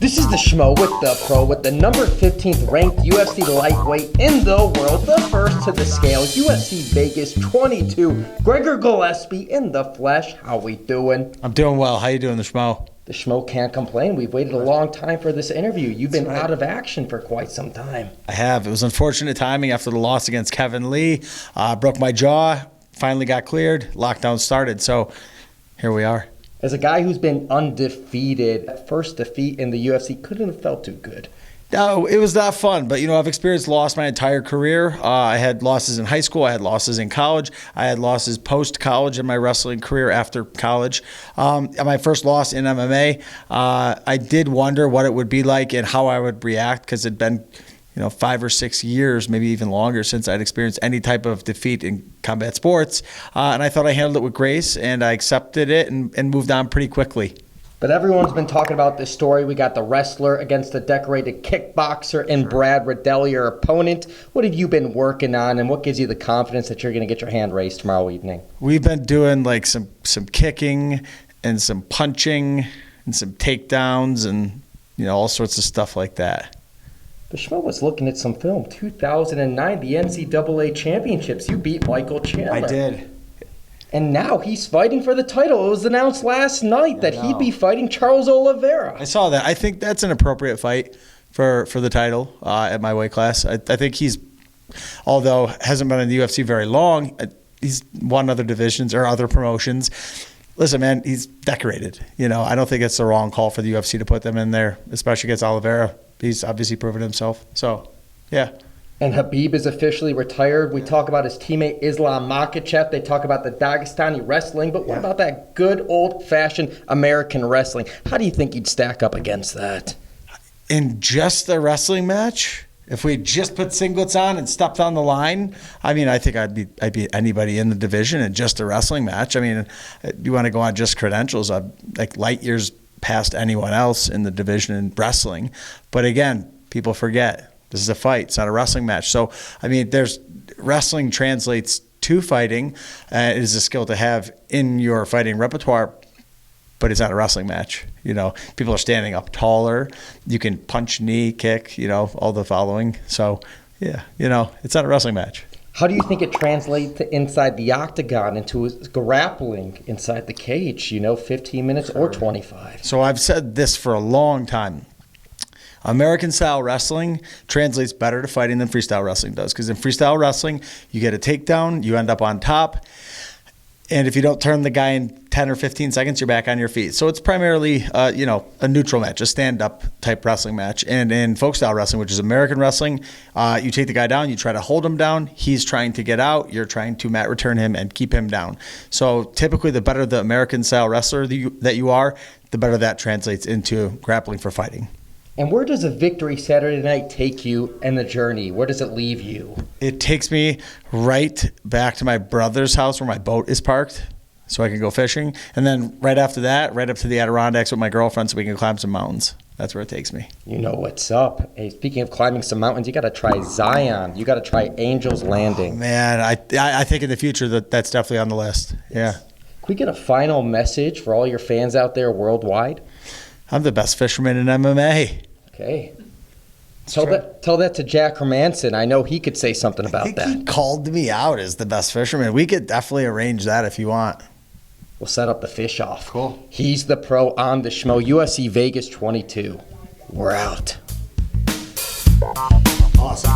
This is the Schmo with the Pro with the number 15th ranked UFC lightweight in the world, the first to the scale, UFC Vegas 22, Gregor Gillespie in the flesh. How we doing? I'm doing well. How you doing, the Schmo? The Schmo can't complain. We've waited a long time for this interview. You've been out of action for quite some time. I have. It was unfortunate timing after the loss against Kevin Lee. Broke my jaw, finally got cleared, lockdown started, so here we are. As a guy who's been undefeated, first defeat in the UFC couldn't have felt too good. No, it was not fun, but I've experienced loss my entire career. I had losses in high school, I had losses in college, I had losses post-college in my wrestling career after college. My first loss in MMA, I did wonder what it would be like and how I would react because it'd been 5 or 6 years, maybe even longer, since I'd experienced any type of defeat in combat sports. And I thought I handled it with grace, and I accepted it and moved on pretty quickly. But everyone's been talking about this story. We got the wrestler against the decorated kickboxer and Brad Riddell, your opponent. What have you been working on, and what gives you the confidence that you're going to get your hand raised tomorrow evening? We've been doing like some kicking and some punching and some takedowns and all sorts of stuff like that. The Schmo was looking at some film. 2009, the NCAA championships. You beat Michael Chandler. I did. And now he's fighting for the title. It was announced last night that he'd be fighting Charles Oliveira. I saw that. I think that's an appropriate fight for the title at my weight class. I think he's, although hasn't been in the UFC very long, he's won other divisions or other promotions. Listen, man, he's decorated. I don't think it's the wrong call for the UFC to put them in there, especially against Oliveira. He's obviously proven himself. So, yeah. And Khabib is officially retired. We talk about his teammate Islam Makhachev. They talk about the Dagestani wrestling. But what about that good old-fashioned American wrestling? How do you think you'd stack up against that? In just a wrestling match? If we just put singlets on and stepped on the line, I think I'd beat anybody in the division in just a wrestling match. You want to go on just credentials, like Lightyears past anyone else in the division in wrestling. But again, people forget. This is a fight. It's not a wrestling match. So, there's wrestling translates to fighting. It is a skill to have in your fighting repertoire, but it's not a wrestling match. People are standing up taller. You can punch, knee, kick, all the following. So, yeah, it's not a wrestling match. How do you think it translates to inside the octagon into grappling inside the cage, 15 minutes or 25? So I've said this for a long time. American-style wrestling translates better to fighting than freestyle wrestling does, because in freestyle wrestling, you get a takedown, you end up on top, and if you don't turn the guy in 10 or 15 seconds, you're back on your feet. So it's primarily, a neutral match, a stand-up type wrestling match. And in folk-style wrestling, which is American wrestling, you take the guy down, you try to hold him down, he's trying to get out, you're trying to mat return him and keep him down. So typically, the better the American-style wrestler that you are, the better that translates into grappling for fighting. And where does a victory Saturday night take you in the journey? Where does it leave you? It takes me right back to my brother's house where my boat is parked so I can go fishing. And then right after that, right up to the Adirondacks with my girlfriend so we can climb some mountains. That's where it takes me. You know what's up. Hey, speaking of climbing some mountains, you got to try Zion. You got to try Angel's Landing. Oh, man, I think in the future that's definitely on the list. Yeah. Can we get a final message for all your fans out there worldwide? I'm the best fisherman in MMA. Okay. Tell that to Jack Hermanson. I know he could say something about that. He called me out as the best fisherman. We could definitely arrange that if you want. We'll set up the fish off. Cool. He's the Pro on the Schmo. UFC Vegas 22. We're out. Awesome.